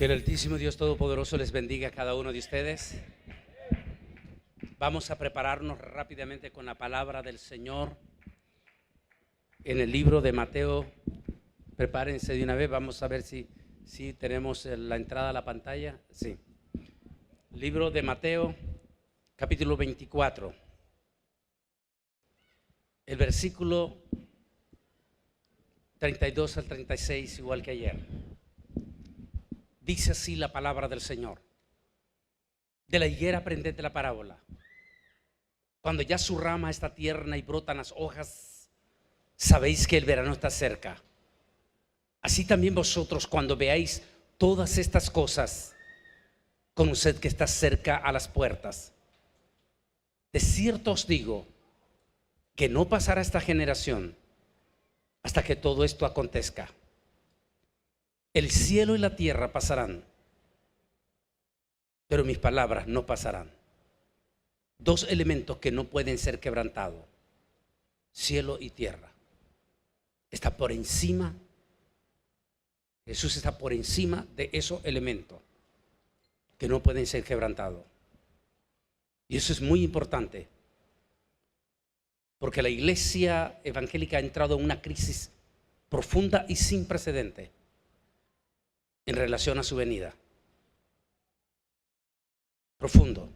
Que el Altísimo Dios Todopoderoso les bendiga a cada uno de ustedes. Vamos a prepararnos rápidamente con la palabra del Señor en el libro de Mateo. Prepárense de una vez, vamos a ver si tenemos la entrada a la pantalla. Sí. Libro de Mateo, capítulo 24. El versículo 32 al 36, igual que ayer. Dice así la palabra del Señor. De la higuera aprended la parábola. Cuando ya su rama está tierna y brotan las hojas, sabéis que el verano está cerca. Así también vosotros, cuando veáis todas estas cosas, conoced que está cerca a las puertas. De cierto os digo que no pasará esta generación hasta que todo esto acontezca. El cielo y la tierra pasarán, pero mis palabras no pasarán. Dos elementos que no pueden ser quebrantados: cielo y tierra. Está por encima, Jesús está por encima de esos elementos que no pueden ser quebrantados. Y eso es muy importante, porque la iglesia evangélica ha entrado en una crisis profunda y sin precedentes en relación a su venida. Profundo.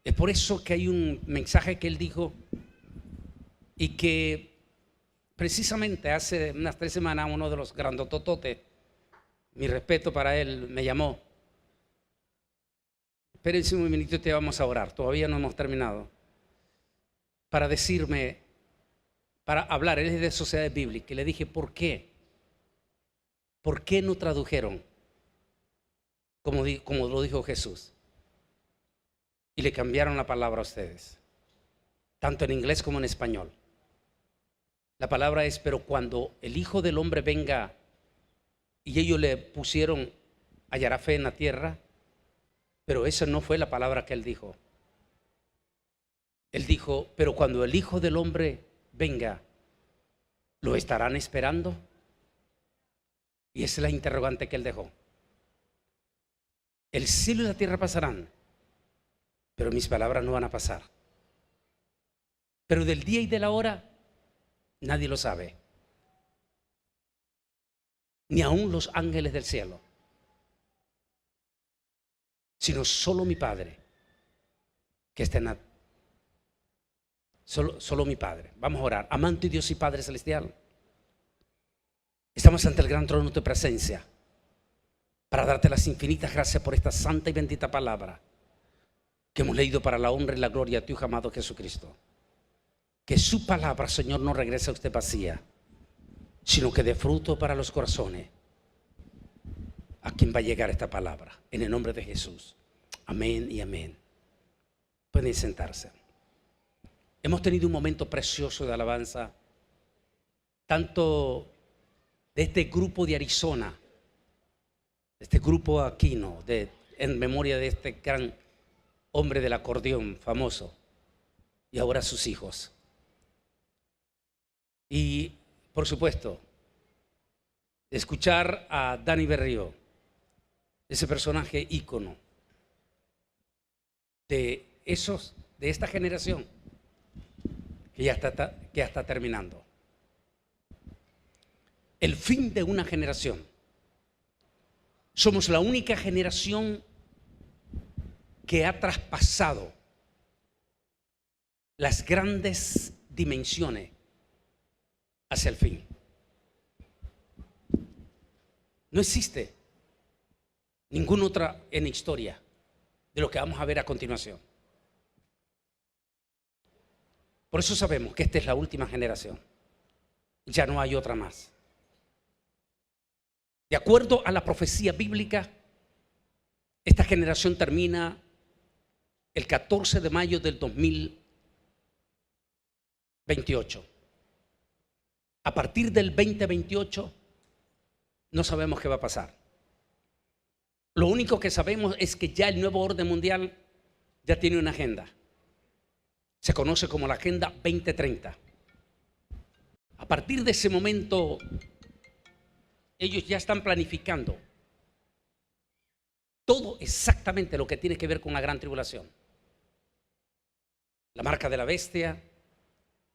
Es por eso que hay un mensaje que él dijo y que precisamente hace unas 3 semanas uno de los grandotototes, mi respeto para él, me llamó. Espérense un minutito y te vamos a orar, todavía no hemos terminado. Para decirme, para hablar, él es de Sociedad Bíblica, y le dije, ¿por qué? ¿Por qué no tradujeron como lo dijo Jesús? Y le cambiaron la palabra a ustedes, tanto en inglés como en español. La palabra es, pero cuando el Hijo del Hombre venga, y ellos le pusieron, hallará fe en la tierra, pero esa no fue la palabra que él dijo. Él dijo, pero cuando el Hijo del Hombre venga, ¿lo estarán esperando? Y esa es la interrogante que él dejó. El cielo y la tierra pasarán, pero mis palabras no van a pasar. Pero del día y de la hora nadie lo sabe, ni aun los ángeles del cielo, sino solo mi Padre que está en solo mi Padre. Vamos a orar. Amante Dios y Padre celestial, estamos ante el gran trono de tu presencia para darte las infinitas gracias por esta santa y bendita palabra que hemos leído para la honra y la gloria de tu Hijo amado Jesucristo. Que su palabra, Señor, no regrese a usted vacía, sino que dé fruto para los corazones a quien va a llegar esta palabra. En el nombre de Jesús. Amén y amén. Pueden sentarse. Hemos tenido un momento precioso de alabanza, tanto de este grupo de Arizona, este grupo Aquino, en memoria de este gran hombre del acordeón famoso, y ahora sus hijos. Y por supuesto, escuchar a Dani Berrío, ese personaje ícono de esta generación que ya está terminando. El fin de una generación. Somos la única generación que ha traspasado las grandes dimensiones hacia el fin. No existe ninguna otra en la historia de lo que vamos a ver a continuación. Por eso sabemos que esta es la última generación. Ya no hay otra más. De acuerdo a la profecía bíblica, esta generación termina el 14 de mayo del 2028. A partir del 2028 no sabemos qué va a pasar. Lo único que sabemos es que ya el nuevo orden mundial ya tiene una agenda. Se conoce como la Agenda 2030. A partir de ese momento, ellos ya están planificando Todo exactamente lo que tiene que ver con la gran tribulación. La marca de la bestia,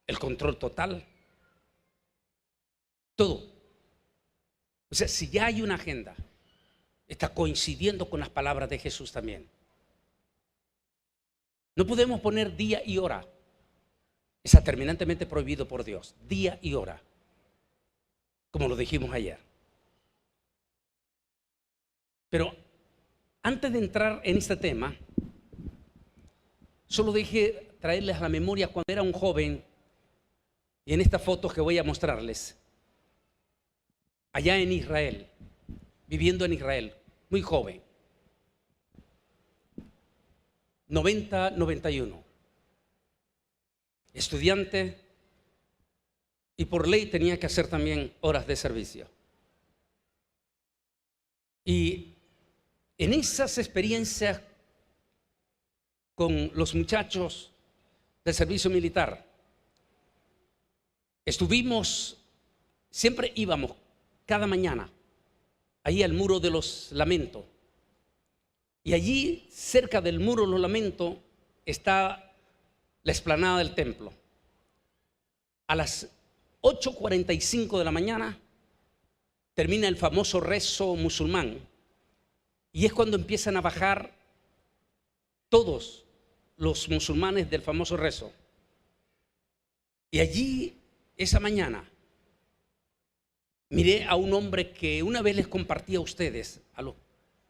el control total, todo. O sea, si ya hay una agenda, está coincidiendo con las palabras de Jesús también. No podemos poner día y hora. Está terminantemente prohibido por Dios, día y hora, como lo dijimos ayer. Pero antes de entrar en este tema, solo dejé traerles a la memoria cuando era un joven, y en estas fotos que voy a mostrarles, allá en Israel, viviendo en Israel, muy joven, 91, estudiante, y por ley tenía que hacer también horas de servicio. Y en esas experiencias con los muchachos del servicio militar, siempre íbamos cada mañana ahí al Muro de los Lamentos. Y allí, cerca del Muro de los Lamentos, está la explanada del templo. A las 8:45 de la mañana termina el famoso rezo musulmán. Y es cuando empiezan a bajar todos los musulmanes del famoso rezo. Y allí, esa mañana, miré a un hombre que una vez les compartí a ustedes, a los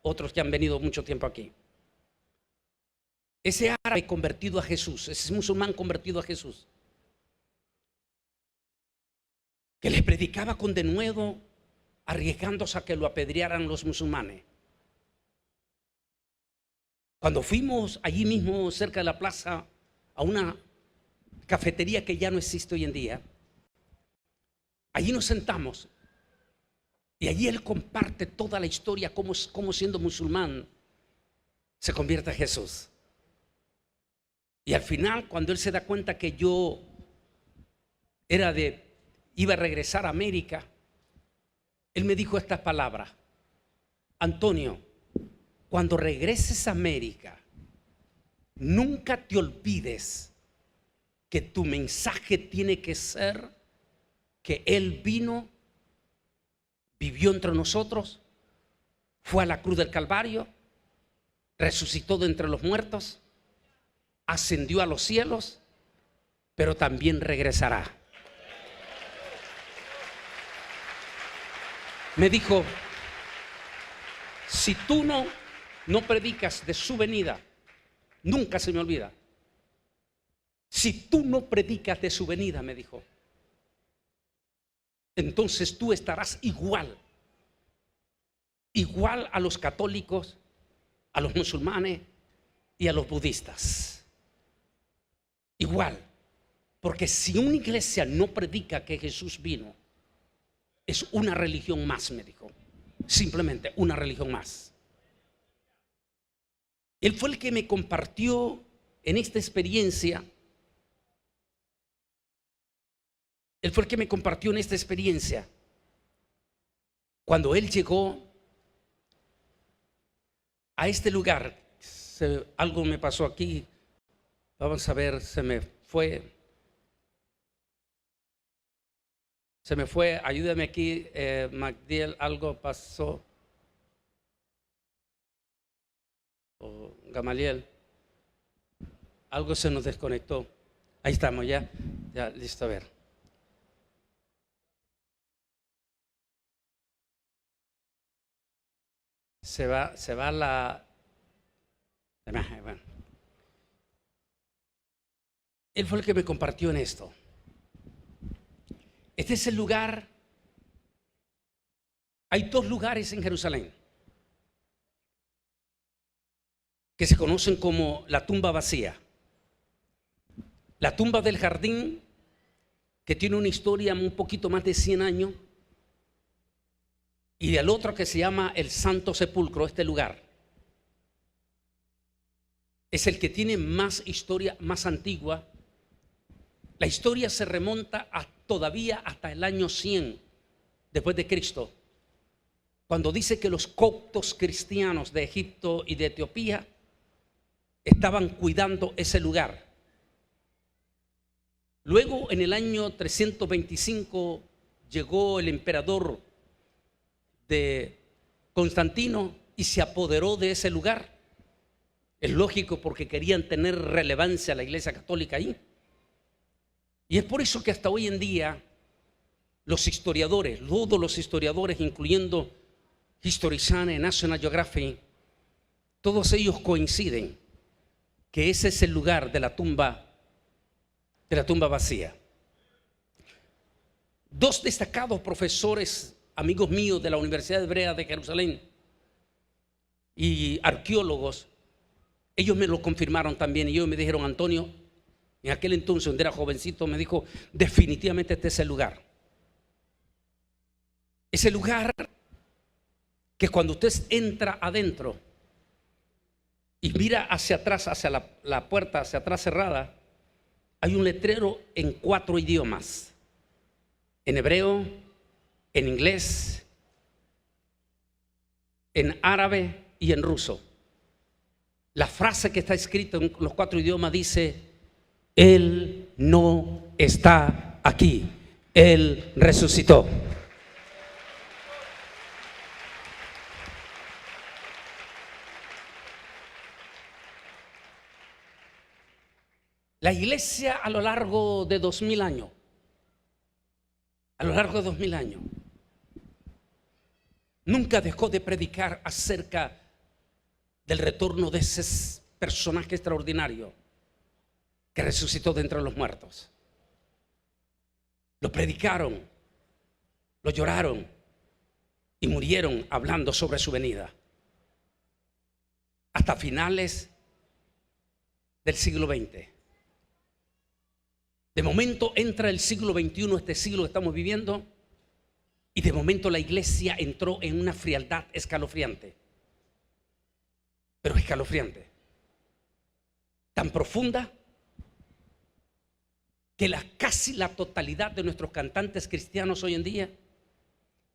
otros que han venido mucho tiempo aquí. Ese árabe convertido a Jesús, ese musulmán convertido a Jesús, que les predicaba con denuedo, arriesgándose a que lo apedrearan los musulmanes. Cuando fuimos allí mismo, cerca de la plaza, a una cafetería que ya no existe hoy en día, allí nos sentamos y allí él comparte toda la historia, cómo siendo musulmán se convierte a Jesús. Y al final, cuando él se da cuenta que yo iba a regresar a América, él me dijo estas palabras: Antonio, cuando regreses a América, nunca te olvides que tu mensaje tiene que ser que Él vino, vivió entre nosotros, fue a la cruz del Calvario, resucitó de entre los muertos, ascendió a los cielos, pero también regresará. Me dijo, si tú no predicas de su venida, nunca se me olvida. Si tú no predicas de su venida, me dijo, entonces tú estarás igual a los católicos, a los musulmanes y a los budistas. Igual, porque si una iglesia no predica que Jesús vino, es una religión más, me dijo. Simplemente una religión más. Él fue el que me compartió en esta experiencia. Él fue el que me compartió en esta experiencia. Cuando él llegó a este lugar, algo me pasó aquí. Vamos a ver, se me fue, ayúdame aquí, Magdiel, algo pasó. O Gamaliel, algo se nos desconectó. Ahí estamos, ya listo, a ver. Se va la... Bueno. Él fue el que me compartió en esto. Este es el lugar. Hay dos lugares en Jerusalén que se conocen como la tumba vacía. La tumba del jardín, que tiene una historia un poquito más de 100 años, y del otro que se llama el Santo Sepulcro. Este lugar es el que tiene más historia, más antigua. La historia se remonta todavía hasta el año 100 después de Cristo, cuando dice que los coptos cristianos de Egipto y de Etiopía estaban cuidando ese lugar. Luego, en el año 325, llegó el emperador de Constantino y se apoderó de ese lugar. Es lógico, porque querían tener relevancia a la Iglesia Católica ahí. Y es por eso que hasta hoy en día los historiadores, todos los historiadores, incluyendo History Channel, National Geographic, todos ellos coinciden que ese es el lugar de la tumba vacía. Dos destacados profesores, amigos míos de la Universidad Hebrea de Jerusalén y arqueólogos, ellos me lo confirmaron también, y ellos me dijeron: Antonio, en aquel entonces, donde era jovencito, me dijo: definitivamente este es el lugar. Ese lugar que cuando usted entra adentro y mira hacia atrás, hacia la puerta, hacia atrás cerrada, hay un letrero en 4 idiomas: en hebreo, en inglés, en árabe y en ruso. La frase que está escrita en los 4 idiomas dice: Él no está aquí, Él resucitó. La iglesia a lo largo de 2000 años, nunca dejó de predicar acerca del retorno de ese personaje extraordinario que resucitó de entre los muertos. Lo predicaron, lo lloraron y murieron hablando sobre su venida. Hasta finales del siglo XX. De momento entra el siglo XXI, este siglo que estamos viviendo, y de momento la iglesia entró en una frialdad escalofriante. Pero escalofriante. Tan profunda que casi la totalidad de nuestros cantantes cristianos hoy en día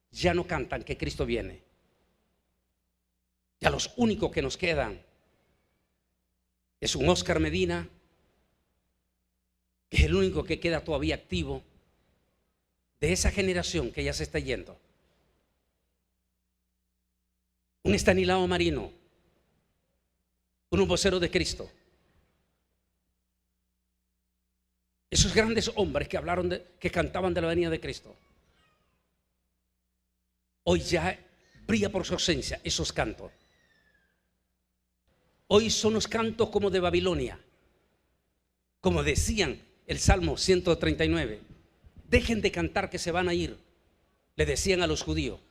ya no cantan que Cristo viene. Ya los únicos que nos quedan es un Oscar Medina, que es el único que queda todavía activo de esa generación que ya se está yendo. Un Estanislao Marino, un vocero de Cristo. Esos grandes hombres que cantaban de la venida de Cristo, hoy ya brilla por su ausencia esos cantos. Hoy son los cantos como de Babilonia, como decían el Salmo 139. Dejen de cantar que se van a ir, le decían a los judíos.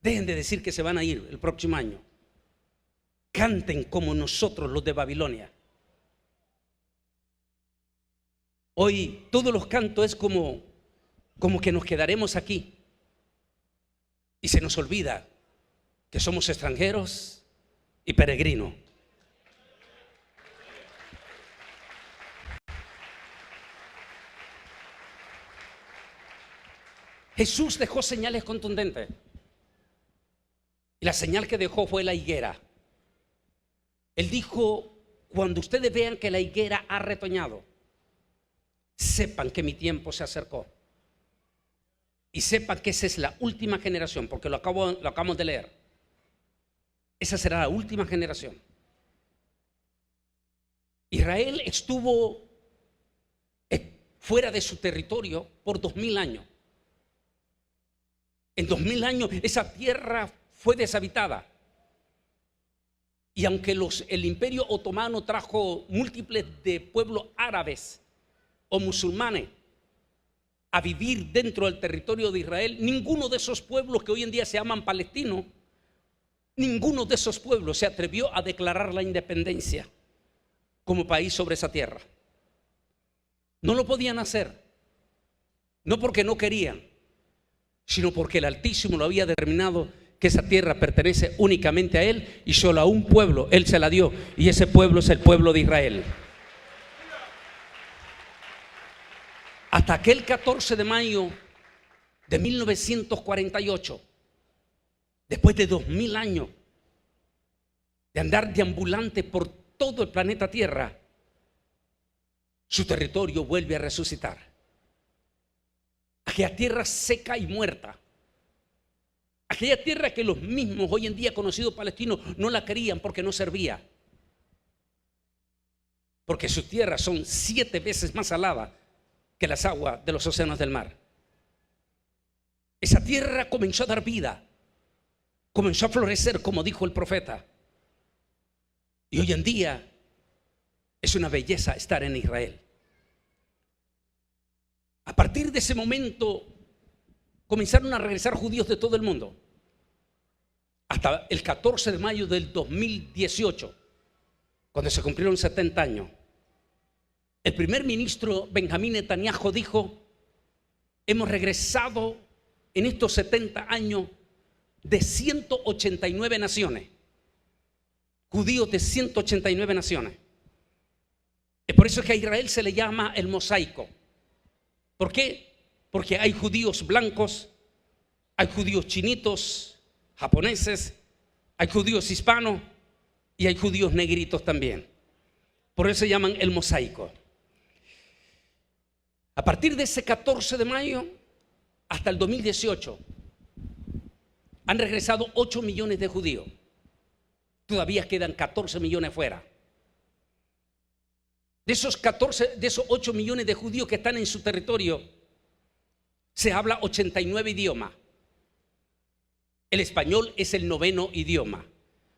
Dejen de decir que se van a ir el próximo año. Canten como nosotros, los de Babilonia. Hoy todos los cantos es como que nos quedaremos aquí y se nos olvida que somos extranjeros y peregrinos. Jesús dejó señales contundentes, y la señal que dejó fue la higuera. Él dijo: cuando ustedes vean que la higuera ha retoñado, sepan que mi tiempo se acercó, y sepan que esa es la última generación, porque lo acabamos de leer. Esa será la última generación. Israel estuvo fuera de su territorio por 2000 años. En 2000 años esa tierra fue deshabitada. Y aunque el Imperio Otomano trajo múltiples de pueblos árabes o musulmanes a vivir dentro del territorio de Israel, ninguno de esos pueblos que hoy en día se llaman palestinos, ninguno de esos pueblos se atrevió a declarar la independencia como país sobre esa tierra. No lo podían hacer, no porque no querían, sino porque el Altísimo lo había determinado, que esa tierra pertenece únicamente a Él y solo a un pueblo Él se la dio, y ese pueblo es el pueblo de Israel. Hasta aquel 14 de mayo de 1948, después de 2000 años de andar deambulante por todo el planeta Tierra, su territorio vuelve a resucitar. Aquella tierra seca y muerta, aquella tierra que los mismos hoy en día conocidos palestinos no la querían porque no servía, porque sus tierras son 7 veces más saladas que las aguas de los océanos del mar. Esa tierra comenzó a dar vida, comenzó a florecer, como dijo el profeta. Y hoy en día es una belleza estar en Israel. A partir de ese momento comenzaron a regresar judíos de todo el mundo. Hasta el 14 de mayo del 2018, cuando se cumplieron 70 años. El primer ministro Benjamín Netanyahu dijo: hemos regresado en estos 70 años de 189 naciones. Judíos de 189 naciones. Es por eso que a Israel se le llama el mosaico. ¿Por qué? Porque hay judíos blancos, hay judíos chinitos, japoneses, hay judíos hispanos y hay judíos negritos también. Por eso se llaman el mosaico. A partir de ese 14 de mayo hasta el 2018 han regresado 8 millones de judíos. Todavía quedan 14 millones fuera. De esos 8 millones de judíos que están en su territorio, se habla 89 idiomas. El español es el 9º idioma,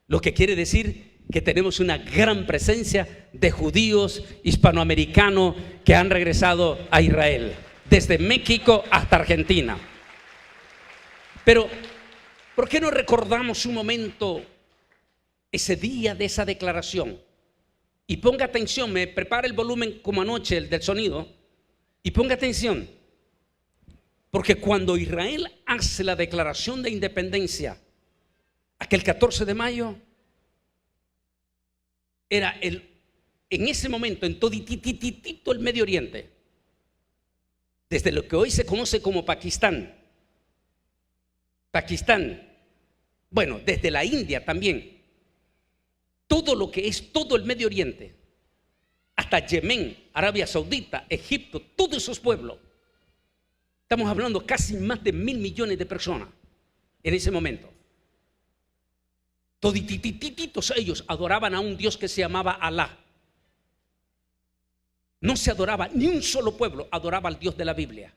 lo que quiere decir que tenemos una gran presencia de judíos hispanoamericanos que han regresado a Israel, desde México hasta Argentina. Pero, ¿por qué no recordamos un momento ese día de esa declaración? Y ponga atención, me prepara el volumen como anoche, el del sonido, y ponga atención, porque cuando Israel hace la declaración de independencia, aquel 14 de mayo, era en ese momento, en toditititito el Medio Oriente, desde lo que hoy se conoce como Pakistán, bueno, desde la India también, todo lo que es todo el Medio Oriente, hasta Yemen, Arabia Saudita, Egipto, todos esos pueblos, estamos hablando casi más de 1.000 millones de personas en ese momento. Toditititos ellos adoraban a un Dios que se llamaba Alá. No se adoraba, ni un solo pueblo adoraba al Dios de la Biblia.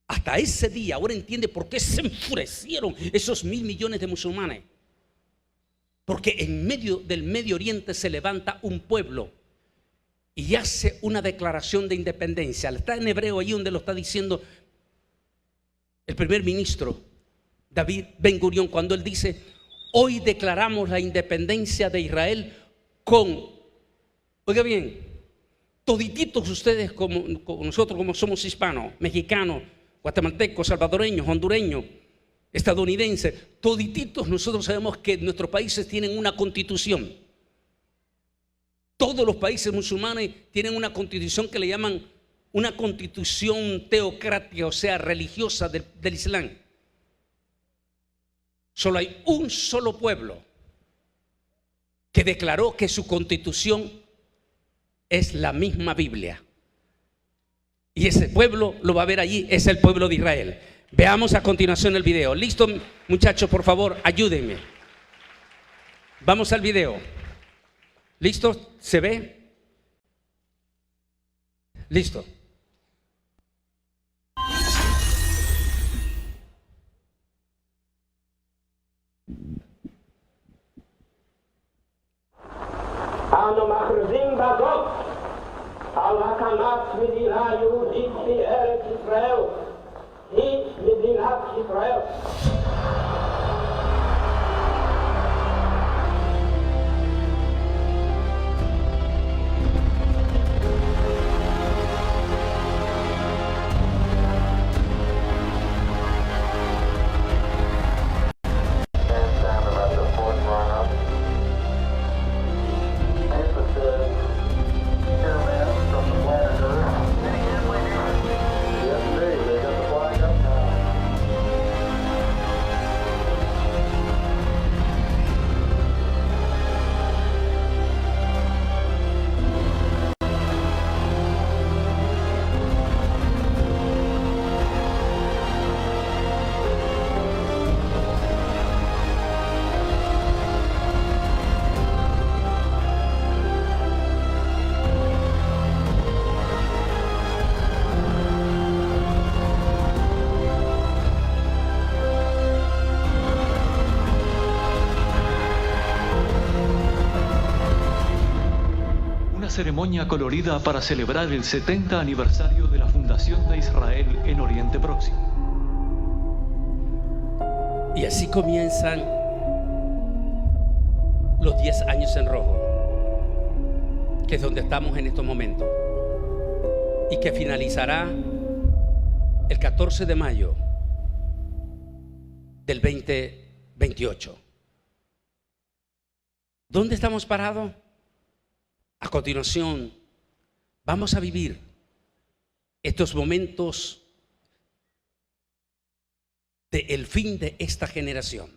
Hasta ese día, ahora entiende por qué se enfurecieron esos 1.000 millones de musulmanes. Porque en medio del Medio Oriente se levanta un pueblo y hace una declaración de independencia. Está en hebreo ahí donde lo está diciendo el primer ministro David Ben Gurión, cuando él dice: hoy declaramos la independencia de Israel con, oiga bien, todititos ustedes como nosotros, como somos hispanos, mexicanos, guatemaltecos, salvadoreños, hondureños, estadounidenses, todititos nosotros sabemos que nuestros países tienen una constitución. Todos los países musulmanes tienen una constitución que le llaman una constitución teocrática, o sea, religiosa del Islam. Solo hay un solo pueblo que declaró que su constitución es la misma Biblia. Y ese pueblo lo va a ver allí, es el pueblo de Israel. Veamos a continuación el video. ¿Listo, muchachos? Por favor, ayúdenme. Vamos al video. ¿Listo? ¿Se ve? Listo. אנו מכריזים בזאת על הקמת מדינה יהודית בארץ ישראל, היא מדינת ישראל. ceremonia colorida para celebrar el 70 aniversario de la fundación de Israel en Oriente Próximo. Y así comienzan los 10 años en rojo, que es donde estamos en estos momentos, y que finalizará el 14 de mayo del 2028. ¿Dónde estamos parados? A continuación, vamos a vivir estos momentos del fin de esta generación.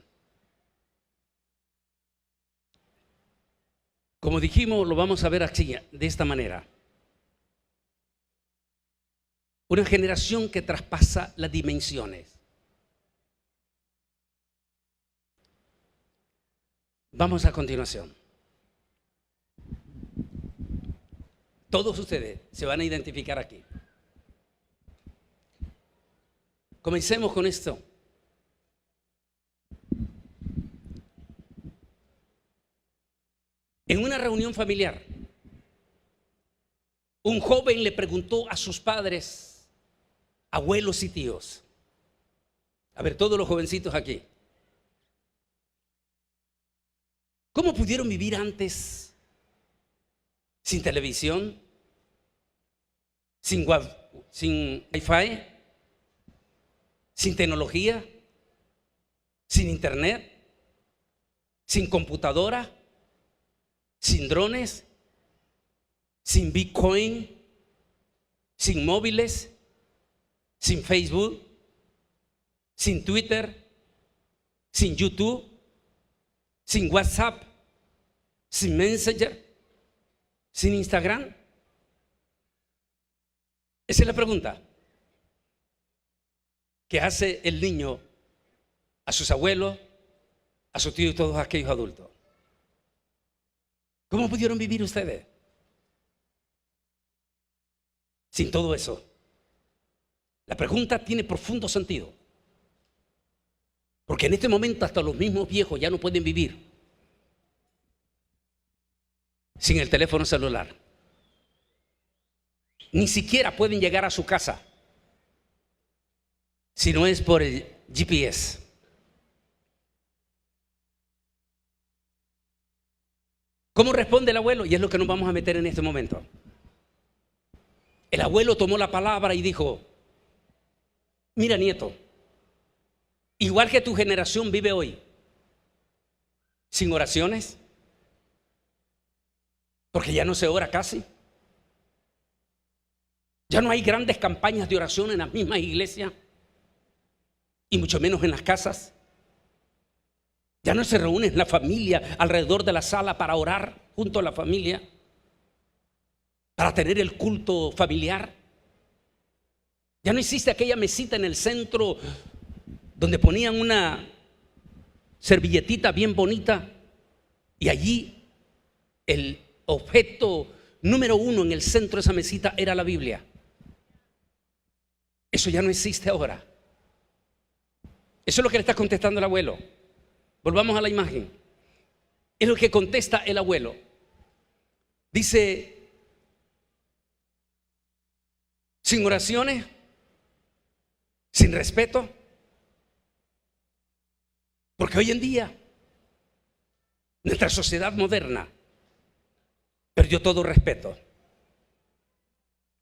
Como dijimos, lo vamos a ver así, de esta manera. Una generación que traspasa las dimensiones. Vamos a continuación. Todos ustedes se van a identificar aquí. Comencemos con esto. En una reunión familiar, un joven le preguntó a sus padres, abuelos y tíos, a ver, todos los jovencitos aquí, ¿cómo pudieron vivir antes sin televisión, sin Wi-Fi, sin tecnología, sin internet, sin computadora, sin drones, sin Bitcoin, sin móviles, sin Facebook, sin Twitter, sin YouTube, sin WhatsApp, sin Messenger, sin Instagram? Esa es la pregunta que hace el niño a sus abuelos, a sus tíos y todos aquellos adultos. ¿Cómo pudieron vivir ustedes sin todo eso? La pregunta tiene profundo sentido, porque en este momento hasta los mismos viejos ya no pueden vivir sin el teléfono celular. Ni siquiera pueden llegar a su casa si no es por el GPS. ¿Cómo responde el abuelo? Y es lo que nos vamos a meter en este momento. El abuelo tomó la palabra y dijo, mira, nieto, igual que tu generación vive hoy, sin oraciones, porque ya no se ora casi. Ya no hay grandes campañas de oración en las mismas iglesias, y mucho menos en las casas. Ya no se reúne la familia alrededor de la sala para orar junto a la familia, para tener el culto familiar. Ya no existe aquella mesita en el centro donde ponían una servilletita bien bonita y allí el objeto número uno en el centro de esa mesita era la Biblia. Eso ya no existe ahora. Eso es lo que le está contestando el abuelo. Volvamos a la imagen. Es lo que contesta el abuelo. Dice, sin oraciones, sin respeto, porque hoy en día nuestra sociedad moderna perdió todo respeto.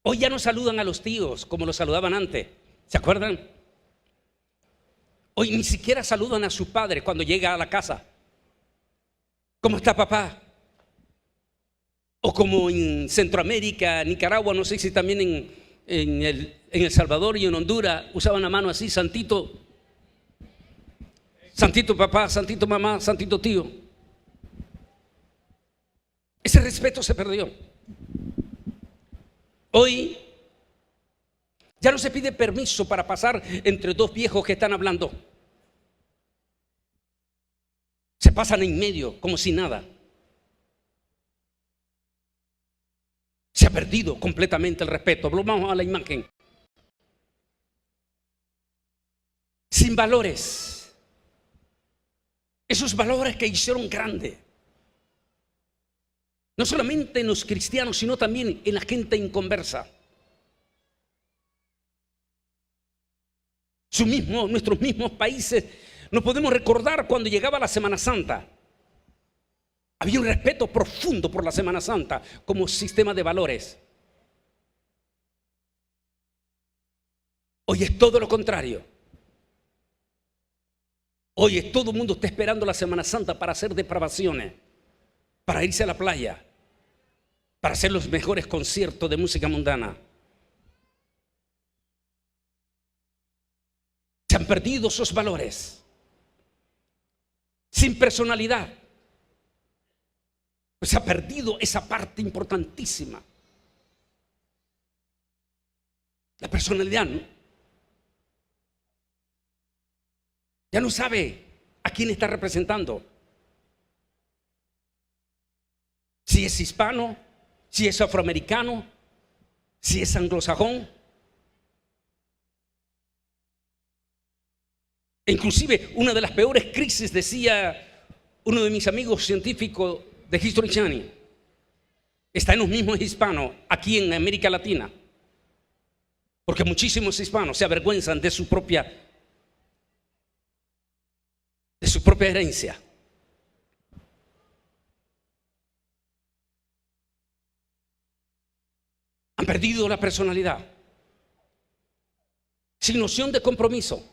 Hoy ya no saludan a los tíos como los saludaban antes. ¿Se acuerdan? Hoy ni siquiera saludan a su padre cuando llega a la casa. ¿Cómo está papá? O como en Centroamérica, Nicaragua, no sé si también en El Salvador y en Honduras usaban la mano así, santito, santito papá, santito mamá, santito tío. Ese respeto se perdió. Hoy ya no se pide permiso para pasar entre dos viejos que están hablando. Se pasan en medio como si nada. Se ha perdido completamente el respeto. Vamos a la imagen. Sin valores. Esos valores que hicieron grande No solamente en los cristianos, sino también en la gente inconversa. Nuestros mismos países, nos podemos recordar cuando llegaba la Semana Santa. Había un respeto profundo por la Semana Santa como sistema de valores. Hoy es todo lo contrario. Hoy todo el mundo está esperando la Semana Santa para hacer depravaciones, para irse a la playa, para hacer los mejores conciertos de música mundana. Se han perdido esos valores, sin personalidad. Pues se ha perdido esa parte importantísima. La personalidad, ¿no? Ya no sabe a quién está representando. Si es hispano, si es afroamericano, si es anglosajón. E inclusive una de las peores crisis, decía uno de mis amigos científicos de History Channel, está en los mismos hispanos aquí en América Latina. Porque muchísimos hispanos se avergüenzan de su propia herencia. Han perdido la personalidad, sin noción de compromiso.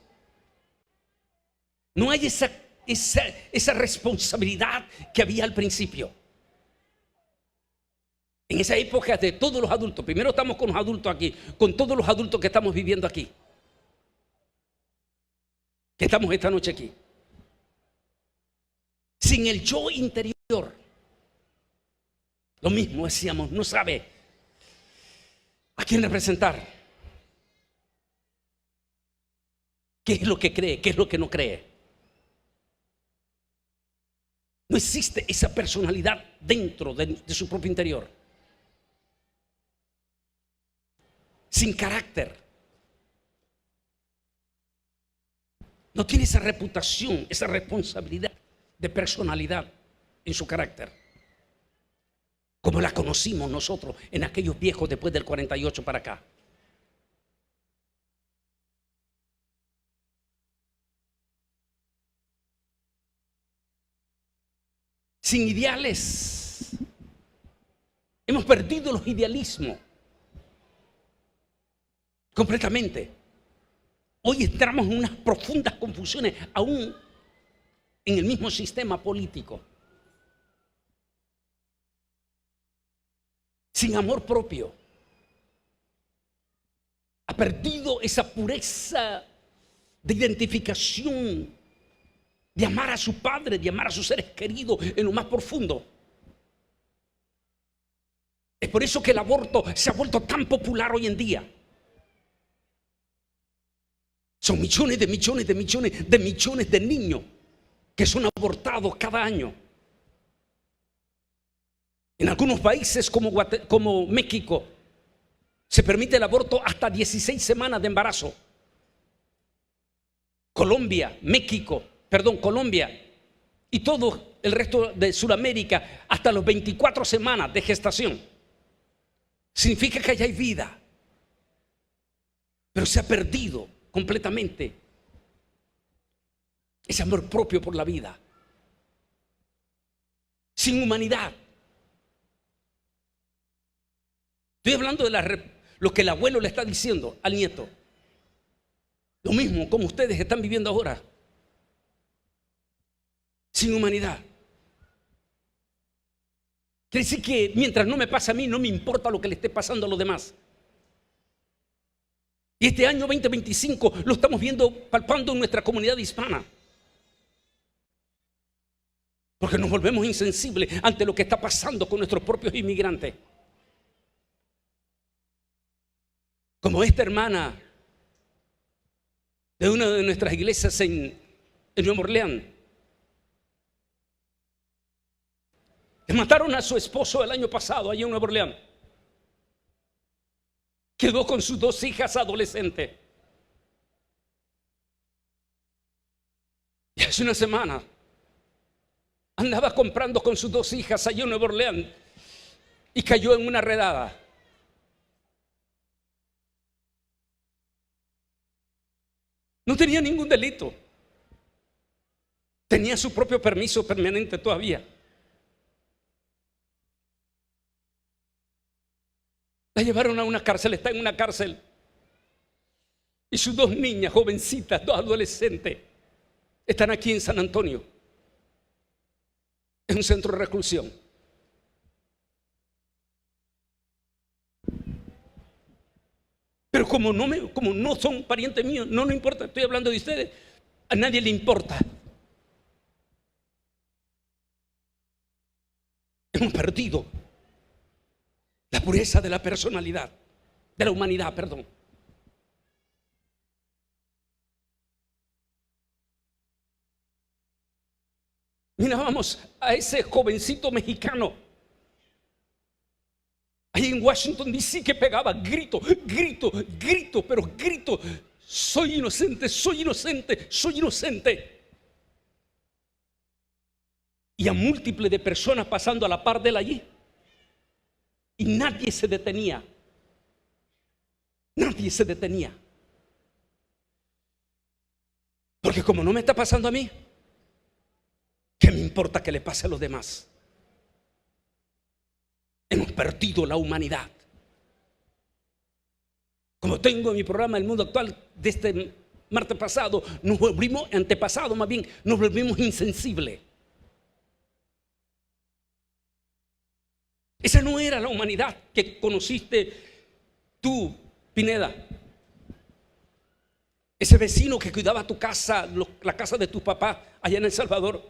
No hay esa responsabilidad que había al principio. En esa época de todos los adultos, primero estamos con los adultos aquí, con todos los adultos que estamos viviendo aquí, que estamos esta noche aquí. Sin el yo interior, lo mismo decíamos, no sabe a quién representar, qué es lo que cree, qué es lo que no cree. No existe esa personalidad dentro de su propio interior. Sin carácter. No tiene esa reputación, esa responsabilidad de personalidad en su carácter, como la conocimos nosotros en aquellos viejos después del 48 para acá. Sin ideales. Hemos perdido los idealismos completamente. Hoy entramos en unas profundas confusiones, aún en el mismo sistema político. Sin amor propio. Ha perdido esa pureza de identificación, de amar a su padre, de amar a sus seres queridos en lo más profundo. Es por eso que el aborto se ha vuelto tan popular hoy en día. Son millones de millones de millones de millones de niños que son abortados cada año. En algunos países como México se permite el aborto hasta 16 semanas de embarazo. Colombia y todo el resto de Sudamérica hasta los 24 semanas de gestación. Significa que allá hay vida, pero se ha perdido completamente ese amor propio por la vida. Sin humanidad. Estoy hablando de lo que el abuelo le está diciendo al nieto. Lo mismo como ustedes están viviendo ahora. Sin humanidad. Quiere decir que mientras no me pasa a mí, no me importa lo que le esté pasando a los demás. Y este año 2025 lo estamos viendo, palpando en nuestra comunidad hispana. Porque nos volvemos insensibles ante lo que está pasando con nuestros propios inmigrantes. Como esta hermana de una de nuestras iglesias en Nueva Orleans. Le mataron a su esposo el año pasado allá en Nueva Orleans. Quedó con sus 2 hijas adolescentes. Y hace una semana andaba comprando con sus 2 hijas allá en Nueva Orleans y cayó en una redada. No tenía ningún delito. Tenía su propio permiso permanente todavía. La llevaron a una cárcel, está en una cárcel. Y sus dos niñas, jovencitas, dos adolescentes, están aquí en San Antonio. Es un centro de reclusión. Pero como no son parientes míos, no me importa, estoy hablando de ustedes, a nadie le importa. Hemos perdido la pureza de la personalidad, de la humanidad, perdón. Mirábamos a ese jovencito mexicano ahí en Washington DC que pegaba grito, grito, grito, pero grito: soy inocente, soy inocente, soy inocente. Y a múltiples de personas pasando a la par de él allí. Y nadie se detenía. Nadie se detenía. Porque como no me está pasando a mí, ¿qué me importa que le pase a los demás? Hemos perdido la humanidad. Como tengo en mi programa El Mundo Actual de este martes pasado, nos volvimos, antepasado más bien, nos volvimos insensibles. Esa no era la humanidad que conociste tú, Pineda. Ese vecino que cuidaba tu casa, la casa de tu papá allá en El Salvador.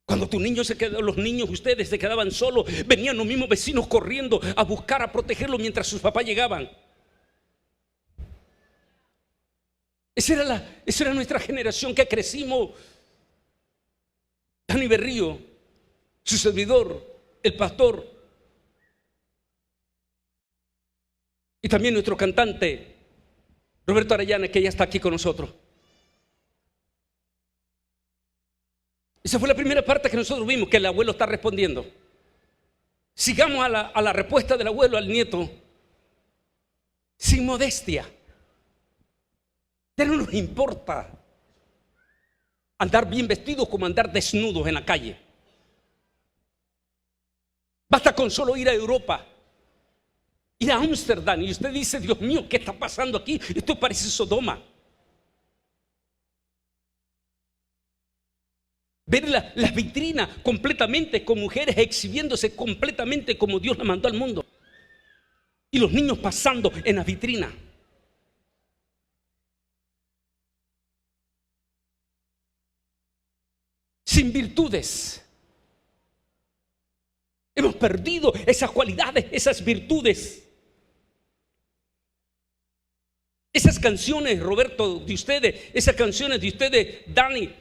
Cuando tus niños los niños, ustedes se quedaban solos, venían los mismos vecinos corriendo a buscar, a protegerlos mientras sus papás llegaban. Esa era nuestra generación que crecimos. Dani Berrío, su servidor, el pastor, y también nuestro cantante Roberto Arellana, que ya está aquí con nosotros. Esa fue la primera parte que nosotros vimos, que el abuelo está respondiendo. Sigamos a la respuesta del abuelo al nieto, sin modestia. Ya no nos importa andar bien vestidos como andar desnudos en la calle. Basta con solo ir a Europa, ir a Ámsterdam, y usted dice: Dios mío, ¿qué está pasando aquí? Esto parece Sodoma. Ver las vitrinas completamente con mujeres exhibiéndose completamente como Dios la mandó al mundo. Y los niños pasando en las vitrinas. Sin virtudes. Hemos perdido esas cualidades, esas virtudes. Esas canciones, Roberto, de ustedes, esas canciones de ustedes, Dani,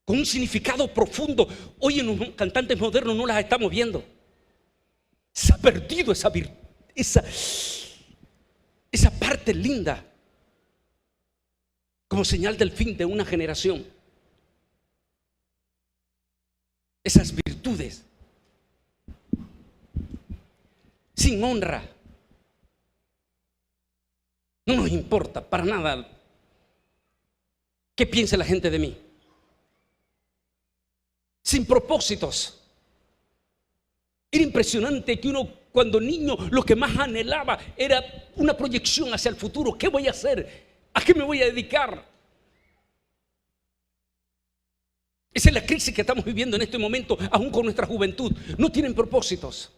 con un significado profundo, hoy en los cantantes modernos no las estamos viendo. Se ha perdido esa parte linda, como señal del fin de una generación. Esas virtudes. Sin honra. No nos importa para nada qué piense la gente de mí. Sin propósitos. Era impresionante que uno, cuando niño, lo que más anhelaba era una proyección hacia el futuro. ¿Qué voy a hacer? ¿A qué me voy a dedicar? Esa es la crisis que estamos viviendo en este momento, aún con nuestra juventud. No tienen propósitos.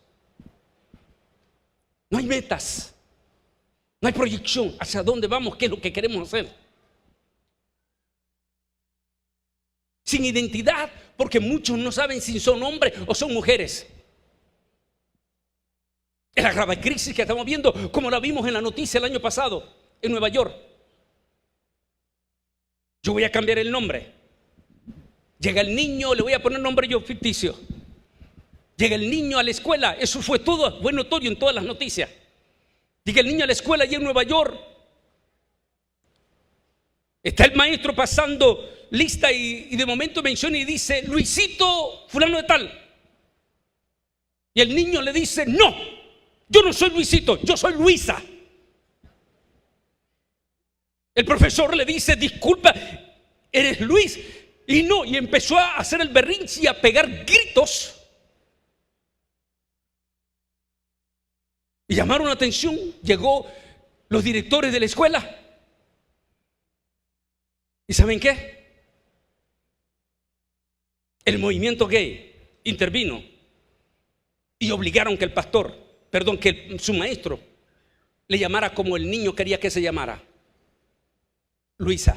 No hay metas. No hay proyección hacia dónde vamos, qué es lo que queremos hacer. Sin identidad, porque muchos no saben si son hombres o son mujeres. Es la grave crisis que estamos viendo, como la vimos en la noticia el año pasado en Nueva York. Yo voy a cambiar el nombre. Llega el niño, le voy a poner nombre yo ficticio. Llega el niño a la escuela, eso fue todo, fue notorio en todas las noticias. Llega el niño a la escuela allí en Nueva York. Está el maestro pasando lista y de momento menciona y dice: Luisito, fulano de tal. Y el niño le dice: no, yo no soy Luisito, yo soy Luisa. El profesor le dice: disculpa, eres Luis. Y no, y empezó a hacer el berrinche y a pegar gritos. Y llamaron la atención. Llegó los directores de la escuela. ¿Y saben qué? El movimiento gay intervino y obligaron que que su maestro le llamara como el niño quería que se llamara: Luisa.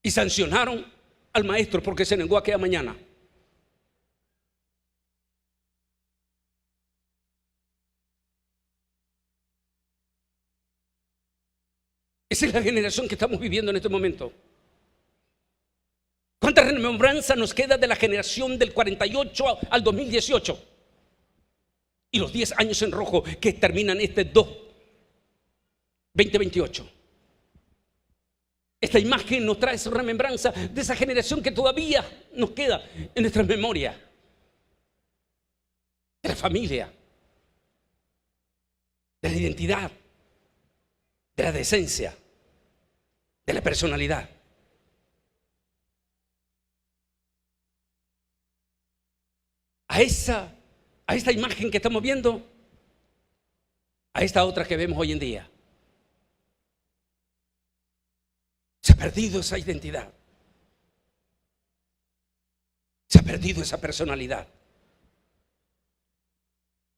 Y sancionaron al maestro porque se negó aquella mañana. Esa es la generación que estamos viviendo en este momento. ¿Cuánta remembranza nos queda de la generación del 48 al 2018? Y los 10 años en rojo que terminan este 2028. Esta imagen nos trae esa remembranza de esa generación que todavía nos queda en nuestra memoria. De la familia, de la identidad, de la decencia, de la personalidad. A esta imagen que estamos viendo, a esta otra que vemos hoy en día. Se ha perdido esa identidad. Se ha perdido esa personalidad.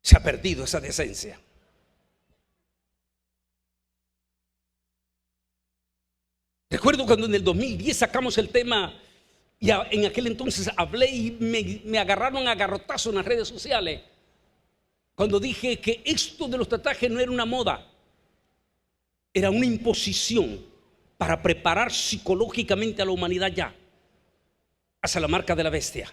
Se ha perdido esa decencia. Recuerdo cuando en el 2010 sacamos el tema y en aquel entonces hablé y me agarraron a garrotazo en las redes sociales cuando dije que esto de los tatuajes no era una moda, era una imposición para preparar psicológicamente a la humanidad ya hacia la marca de la bestia.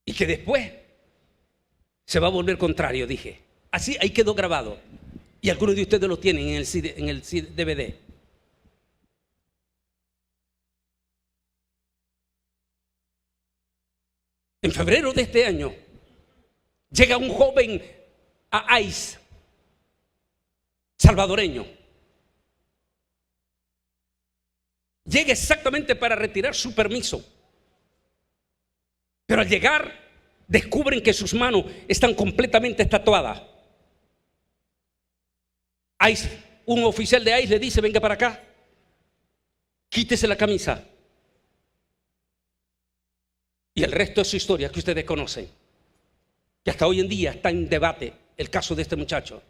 Y que después se va a volver contrario, dije. Así ahí quedó grabado. Y algunos de ustedes lo tienen en el DVD. En febrero de este año llega un joven a ICE, salvadoreño. Llega exactamente para retirar su permiso. Pero al llegar descubren que sus manos están completamente tatuadas. ICE, un oficial de ICE le dice: venga para acá, quítese la camisa. Y el resto es su historia que ustedes conocen. Que hasta hoy en día está en debate el caso de este muchacho.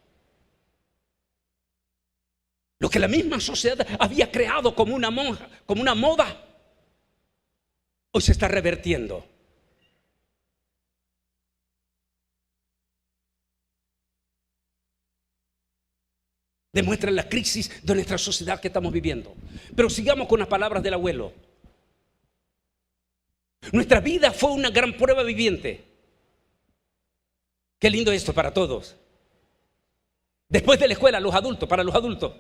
Lo que la misma sociedad había creado como una moda, hoy se está revertiendo. Demuestra la crisis de nuestra sociedad que estamos viviendo. Pero sigamos con las palabras del abuelo. Nuestra vida fue una gran prueba viviente. Qué lindo esto para todos. Después de la escuela, para los adultos,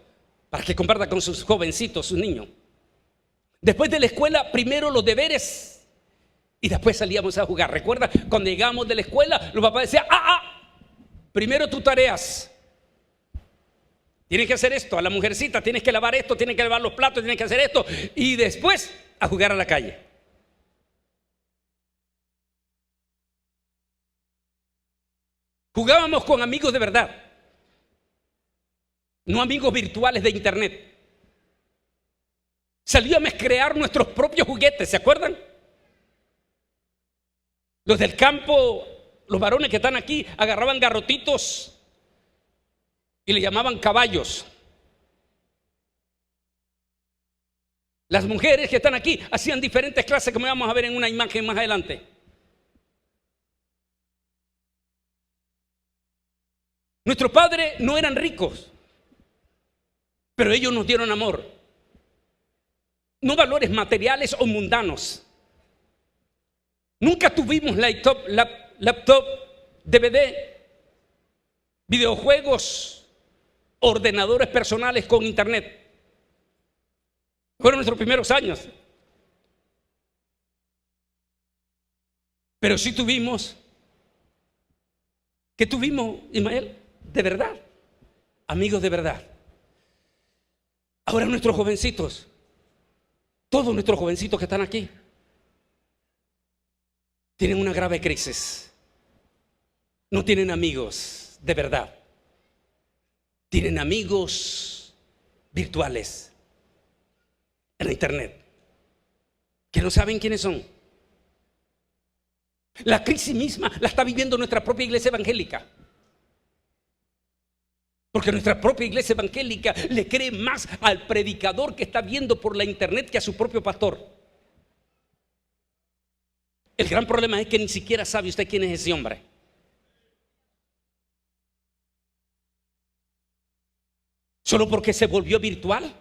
para que compartan con sus jovencitos, sus niños. Después de la escuela, primero los deberes y después salíamos a jugar. ¿Recuerda? Cuando llegamos de la escuela, los papás decían: primero tus tareas. Tienes que hacer esto, a la mujercita tienes que lavar esto, tienes que lavar los platos, tienes que hacer esto, y después a jugar a la calle. Jugábamos con amigos de verdad, no amigos virtuales de internet. Salíamos a crear nuestros propios juguetes, ¿se acuerdan? Los del campo, los varones que están aquí, agarraban garrotitos y le llamaban caballos. Las mujeres que están aquí hacían diferentes clases, como vamos a ver en una imagen más adelante. Nuestros padres no eran ricos, pero ellos nos dieron amor. No valores materiales o mundanos. Nunca tuvimos laptop, DVD, videojuegos, ordenadores personales con internet. Fueron nuestros primeros años. Pero sí tuvimos, ¿qué tuvimos, Ismael? De verdad, amigos de verdad. Ahora nuestros jovencitos, todos nuestros jovencitos que están aquí, tienen una grave crisis. No tienen amigos de verdad. Tienen amigos virtuales en la internet que no saben quiénes son. La crisis misma la está viviendo nuestra propia iglesia evangélica. Porque nuestra propia iglesia evangélica le cree más al predicador que está viendo por la internet que a su propio pastor. El gran problema es que ni siquiera sabe usted quién es ese hombre. ¿Solo porque se volvió virtual?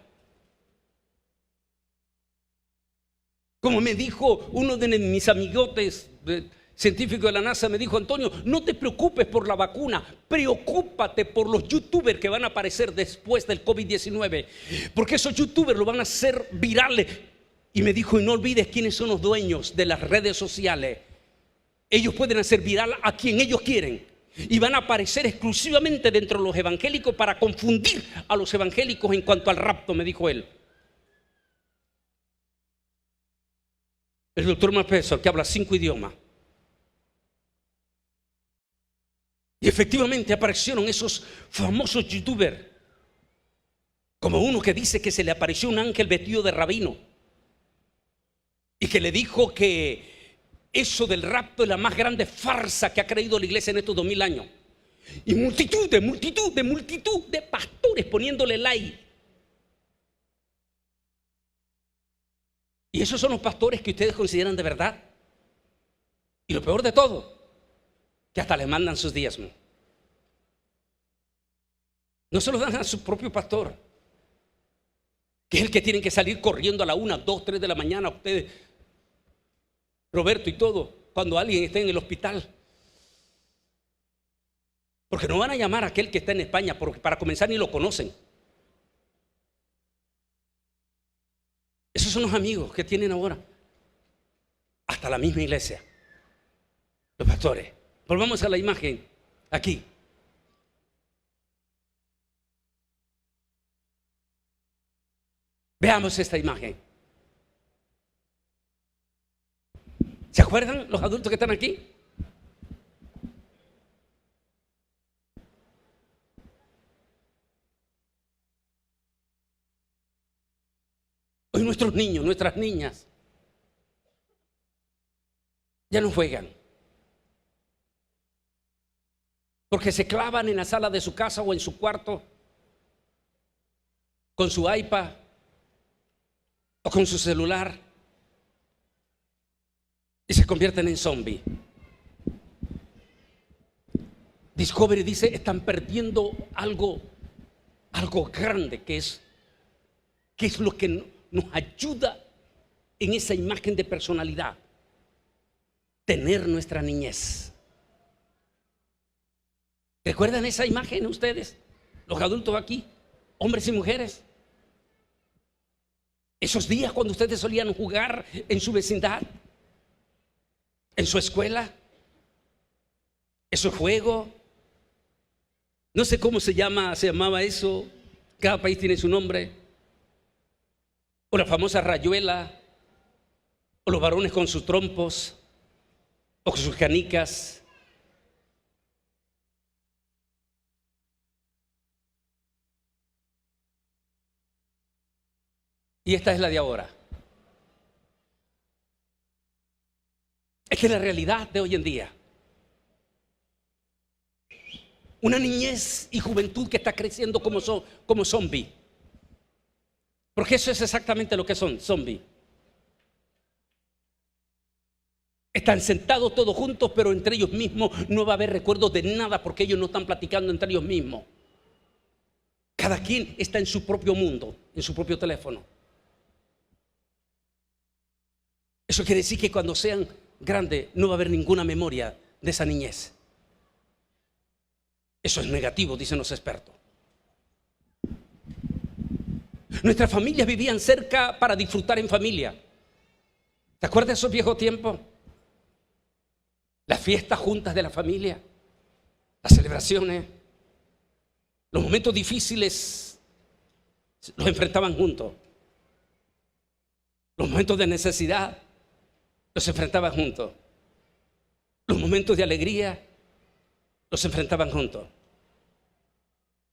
Como me dijo uno de mis amigotes científico de la NASA, me dijo: Antonio, no te preocupes por la vacuna, preocúpate por los youtubers que van a aparecer después del COVID-19, porque esos youtubers lo van a hacer virales. Y me dijo: y no olvides quiénes son los dueños de las redes sociales. Ellos pueden hacer viral a quien ellos quieren y van a aparecer exclusivamente dentro de los evangélicos para confundir a los evangélicos en cuanto al rapto, me dijo él. El doctor Mapesor, que habla 5 idiomas. Y efectivamente aparecieron esos famosos youtubers, como uno que dice que se le apareció un ángel vestido de rabino y que le dijo que eso del rapto es la más grande farsa que ha creído la iglesia en estos 2000 años. Y multitud de pastores poniéndole like. Y esos son los pastores que ustedes consideran de verdad. Y lo peor de todo, que hasta les mandan sus diezmos. No se los dan a su propio pastor, que es el que tienen que salir corriendo a la 1, 2, 3 de la mañana. Ustedes, Roberto y todo, cuando alguien esté en el hospital. Porque no van a llamar a aquel que está en España, porque para comenzar ni lo conocen. Esos son los amigos que tienen ahora. Hasta la misma iglesia. Los pastores. Volvamos a la imagen aquí. Veamos esta imagen. ¿Se acuerdan los adultos que están aquí? Hoy nuestros niños, nuestras niñas ya no juegan, porque se clavan en la sala de su casa o en su cuarto con su iPad o con su celular y se convierten en zombies. Discovery dice: están perdiendo algo grande, que es lo que nos ayuda en esa imagen de personalidad, tener nuestra niñez. ¿Recuerdan esa imagen ustedes, los adultos aquí, hombres y mujeres? Esos días cuando ustedes solían jugar en su vecindad, en su escuela, esos juegos, no sé cómo se llamaba eso, cada país tiene su nombre. O la famosa rayuela, o los varones con sus trompos, o con sus canicas. Y esta es la de ahora. Esta es la realidad de hoy en día. Una niñez y juventud que está creciendo como zombie. Porque eso es exactamente lo que son, zombies. Están sentados todos juntos, pero entre ellos mismos no va a haber recuerdos de nada, porque ellos no están platicando entre ellos mismos. Cada quien está en su propio mundo, en su propio teléfono. Eso quiere decir que cuando sean grandes no va a haber ninguna memoria de esa niñez. Eso es negativo, dicen los expertos. Nuestras familias vivían cerca para disfrutar en familia. ¿Te acuerdas de esos viejos tiempos? las fiestas juntas de la familia, las celebraciones, los momentos difíciles los enfrentaban juntos. Los momentos de necesidad los enfrentaban juntos. Los momentos de alegría los enfrentaban juntos.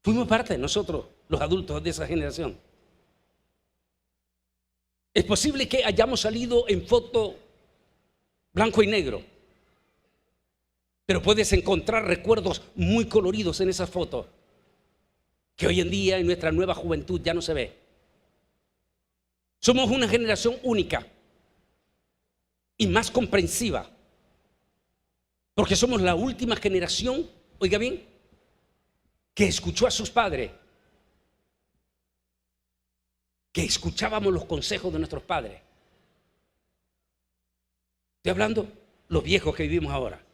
Fuimos parte nosotros, los adultos de esa generación. Es posible que hayamos salido en foto blanco y negro, pero puedes encontrar recuerdos muy coloridos en esas fotos que hoy en día en nuestra nueva juventud ya no se ve. Somos una generación única y más comprensiva, porque somos la última generación, oiga bien, que escuchó a sus padres, que escuchábamos los consejos de nuestros padres. Estoy hablando los viejos que vivimos ahora.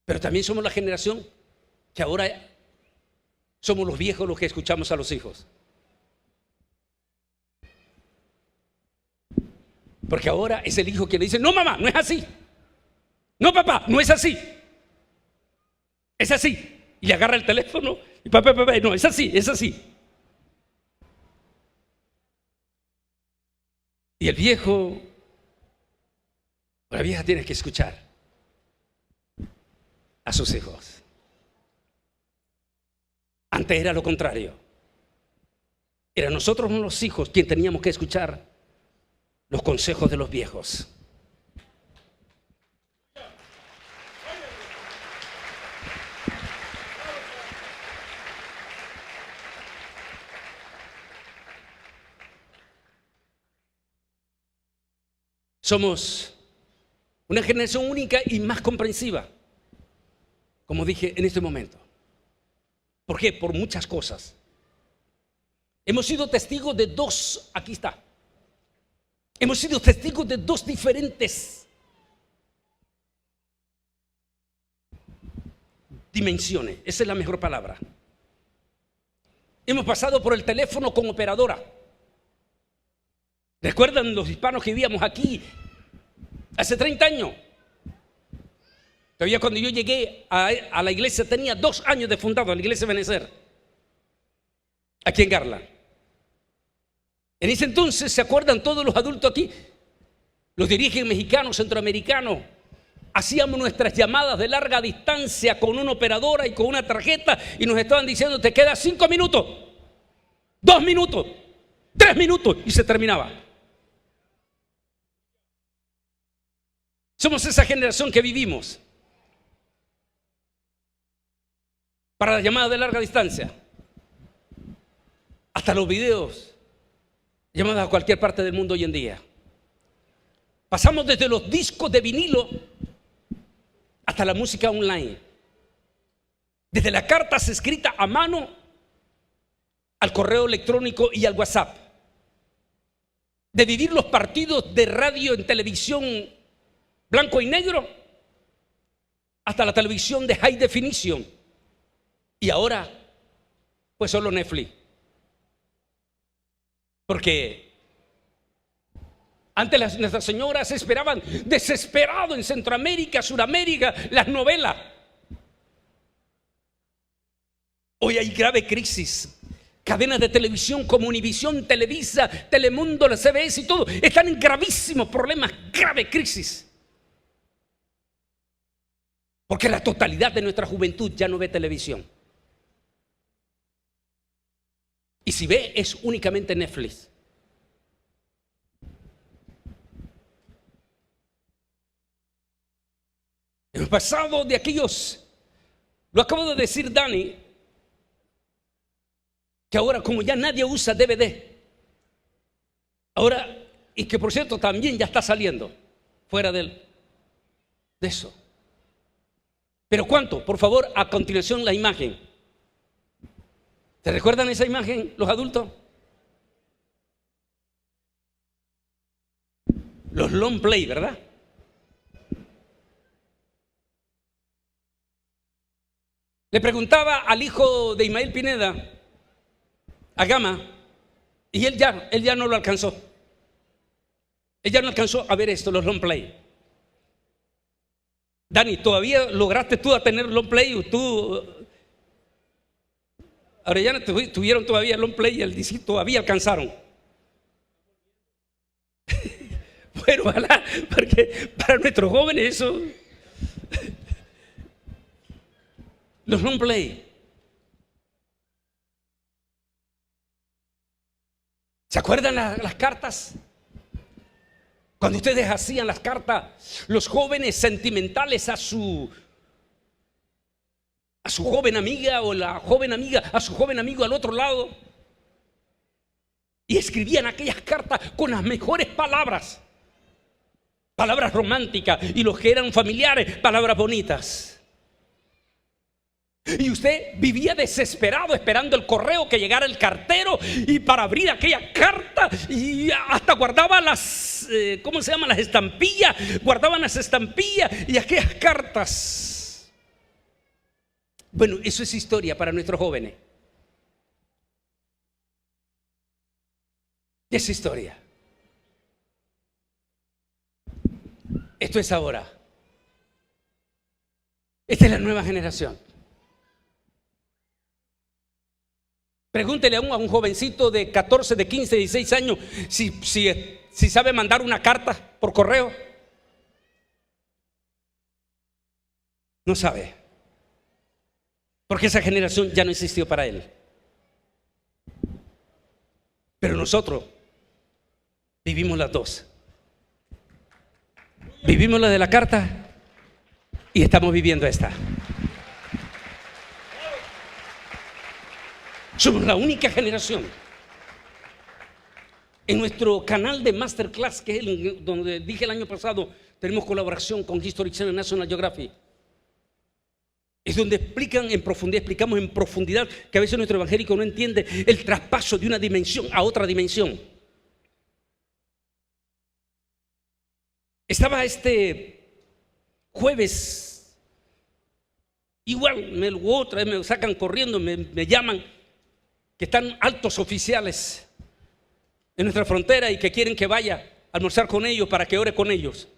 Pero también somos la generación que ahora somos los viejos los que escuchamos a los hijos. Porque ahora es el hijo quien le dice: no, mamá, no es así. No, papá, no es así. Es así. Y le agarra el teléfono y papá, no, es así, es así. Y el viejo, la vieja tiene que escuchar a sus hijos. Antes era lo contrario. Era nosotros los hijos quien teníamos que escuchar los consejos de los viejos. Somos una generación única y más comprensiva, como dije en este momento. ¿Por qué? Por muchas cosas. Hemos sido testigos de dos, aquí está. Hemos sido testigos de dos diferentes dimensiones. Esa es la mejor palabra. Hemos pasado por el teléfono con operadora. ¿Recuerdan los hispanos que vivíamos aquí hace 30 años? Todavía cuando yo llegué a la iglesia tenía 2 años de fundado, la iglesia Benecer, aquí en Garland. En ese entonces, ¿se acuerdan todos los adultos aquí? Los de origen mexicano, centroamericano. Hacíamos nuestras llamadas de larga distancia con una operadora y con una tarjeta y nos estaban diciendo: te quedan 5 minutos, 2 minutos, 3 minutos y se terminaba. Somos esa generación que vivimos para las llamadas de larga distancia. Hasta los videos, llamadas a cualquier parte del mundo hoy en día. Pasamos desde los discos de vinilo hasta la música online. Desde las cartas escritas a mano al correo electrónico y al WhatsApp. De vivir los partidos de radio en televisión blanco y negro hasta la televisión de high definition. Y ahora, pues solo Netflix. Porque antes nuestras señoras esperaban desesperado en Centroamérica, Suramérica, las novelas. Hoy hay grave crisis. Cadenas de televisión como Univisión, Televisa, Telemundo, la CBS y todo están en gravísimos problemas, grave crisis. Porque la totalidad de nuestra juventud ya no ve televisión. Y si ve, es únicamente Netflix. Hemos pasado de aquellos, lo acabo de decir Dani, que ahora como ya nadie usa DVD, ahora, y que por cierto también ya está saliendo fuera de eso. Pero ¿cuánto? Por favor, a continuación la imagen. ¿Se recuerdan esa imagen los adultos? Los long play, ¿verdad? Le preguntaba al hijo de Ismael Pineda, a Gama, y él ya no lo alcanzó. Él ya no alcanzó a ver esto, los long play. Dani, ¿todavía lograste tú a tener long play? Tú, Arellana, tuvieron todavía long play y el DC todavía alcanzaron. Bueno, ojalá, porque para nuestros jóvenes eso, los long play. ¿Se acuerdan las cartas? Cuando ustedes hacían las cartas, los jóvenes sentimentales a su joven amiga, o la joven amiga a su joven amigo al otro lado, y escribían aquellas cartas con las mejores palabras, palabras románticas, y los que eran familiares, palabras bonitas. Y usted vivía desesperado esperando el correo, que llegara el cartero, y para abrir aquella carta, y hasta guardaba las, ¿cómo se llaman? Las estampillas, guardaban las estampillas y aquellas cartas. Bueno, eso es historia para nuestros jóvenes. Es historia. Esto es ahora. Esta es la nueva generación. Pregúntele a un jovencito de 14, de 15, 16 años si sabe mandar una carta por correo. No sabe. Porque esa generación ya no existió para él. Pero nosotros vivimos las dos. Vivimos la de la carta y estamos viviendo esta. Somos la única generación. En nuestro canal de Masterclass, que es donde dije el año pasado, tenemos colaboración con History Channel y National Geographic. Es donde explicamos en profundidad, que a veces nuestro evangélico no entiende el traspaso de una dimensión a otra dimensión. Estaba este jueves, igual me sacan corriendo, me llaman, que están altos oficiales en nuestra frontera y que quieren que vaya a almorzar con ellos para que ore con ellos.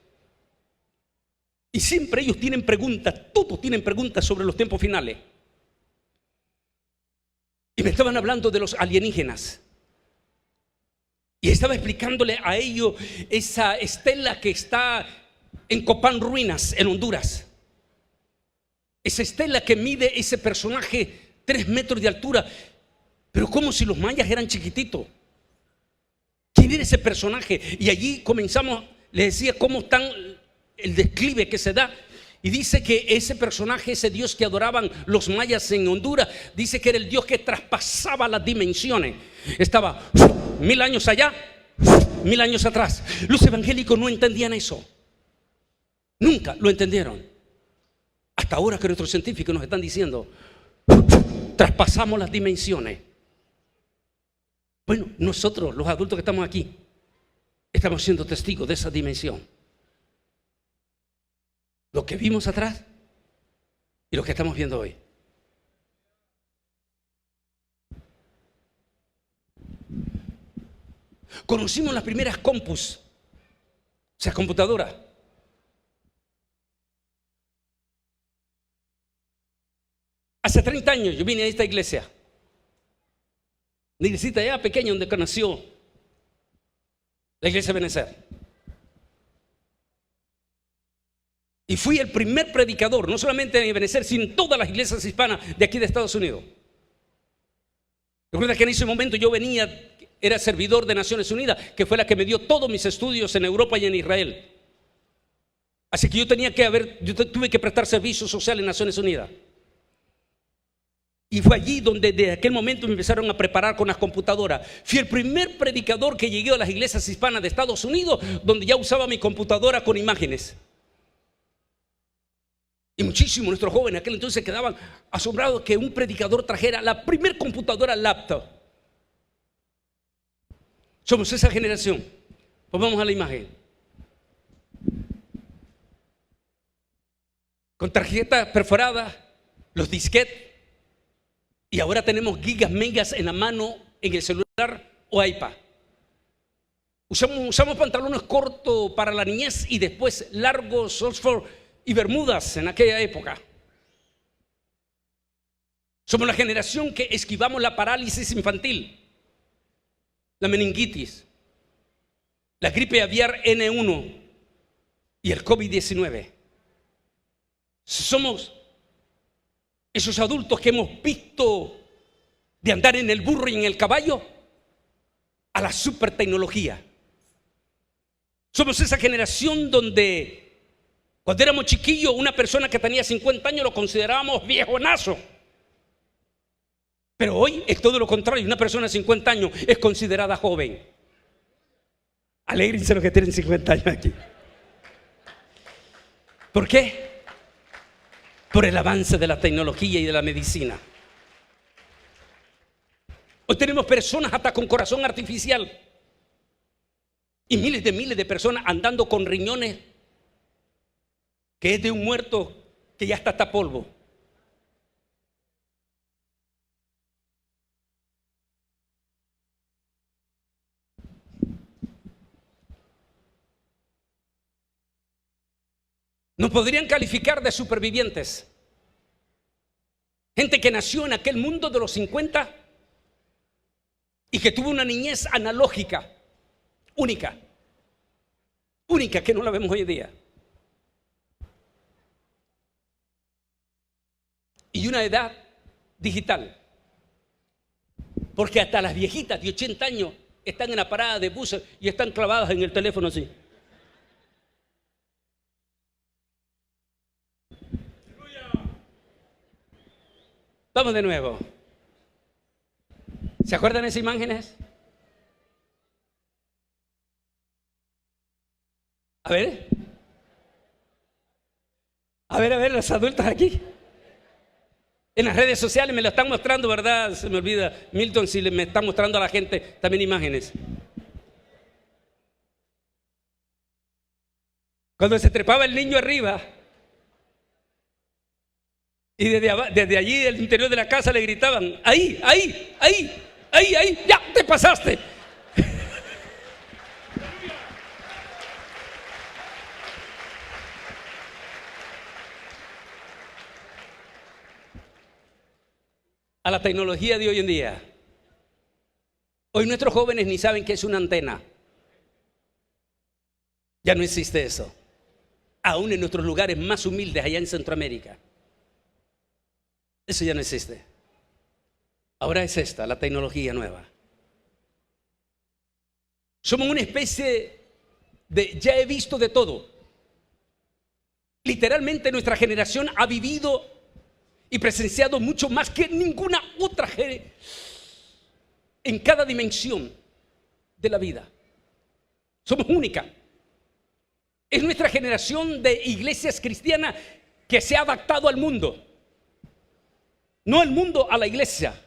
Y siempre ellos tienen preguntas, todos tienen preguntas sobre los tiempos finales. Y me estaban hablando de los alienígenas. Y estaba explicándole a ellos esa estela que está en Copán Ruinas, en Honduras. Esa estela que mide ese personaje 3 metros de altura. Pero como si los mayas eran chiquititos. ¿Quién era ese personaje? Y allí comenzamos, les decía cómo están el declive que se da. Y dice que ese personaje, ese Dios que adoraban los mayas en Honduras, dice que era el Dios que traspasaba las dimensiones. Estaba 1000 años allá, 1000 años atrás. Los evangélicos no entendían eso. Nunca lo entendieron. Hasta ahora que nuestros científicos nos están diciendo, traspasamos las dimensiones. Bueno, nosotros, los adultos que estamos aquí, estamos siendo testigos de esa dimensión. Lo que vimos atrás y lo que estamos viendo hoy. Conocimos las primeras compus, o sea, computadoras. Hace 30 años yo vine a esta iglesia. Una iglesita allá pequeña donde nació la iglesia de Benecer. Y fui el primer predicador, no solamente en Benecer, sino en todas las iglesias hispanas de aquí de Estados Unidos. Recuerda que en ese momento yo era servidor de Naciones Unidas, que fue la que me dio todos mis estudios en Europa y en Israel. Así que yo tuve que prestar servicio social en Naciones Unidas. Y fue allí donde de aquel momento me empezaron a preparar con las computadoras. Fui el primer predicador que llegué a las iglesias hispanas de Estados Unidos, donde ya usaba mi computadora con imágenes. Y muchísimos nuestros jóvenes aquel entonces quedaban asombrados que un predicador trajera la primer computadora laptop. Somos esa generación. Pues vamos a la imagen. Con tarjeta perforada, los disquetes. Y ahora tenemos gigas, megas en la mano, en el celular o iPad. Usamos pantalones cortos para la niñez y después largos, Oxford, y bermudas en aquella época. Somos la generación que esquivamos la parálisis infantil, la meningitis, la gripe aviar N1 y el COVID-19. Somos esos adultos que hemos visto de andar en el burro y en el caballo a la super tecnología. Somos esa generación donde cuando éramos chiquillos una persona que tenía 50 años lo considerábamos viejonazo. Pero hoy es todo lo contrario, una persona de 50 años es considerada joven. Alégrense los que tienen 50 años aquí. ¿Por qué? Por el avance de la tecnología y de la medicina. Hoy tenemos personas hasta con corazón artificial y miles de personas andando con riñones que es de un muerto que ya está polvo. Nos podrían calificar de supervivientes. Gente que nació en aquel mundo de los 50 y que tuvo una niñez analógica, única, que no la vemos hoy en día. Y una edad digital. Porque hasta las viejitas de 80 años están en la parada de buses y están clavadas en el teléfono así. Vamos de nuevo. ¿Se acuerdan de esas imágenes? A ver, los adultos aquí. En las redes sociales me lo están mostrando, ¿verdad? Se me olvida, Milton, si me está mostrando a la gente también imágenes. Cuando se trepaba el niño arriba y desde allí, del interior de la casa, le gritaban: ahí, ya te pasaste. A la tecnología de hoy en día. Hoy nuestros jóvenes ni saben qué es una antena. Ya no existe eso. Aún en nuestros lugares más humildes allá en Centroamérica. Eso ya no existe. Ahora es esta, la tecnología nueva. Somos una especie de ya he visto de todo. Literalmente nuestra generación ha vivido y presenciado mucho más que ninguna otra en cada dimensión de la vida. Somos única. Es nuestra generación de iglesias cristianas que se ha adaptado al mundo. No el mundo a la iglesia,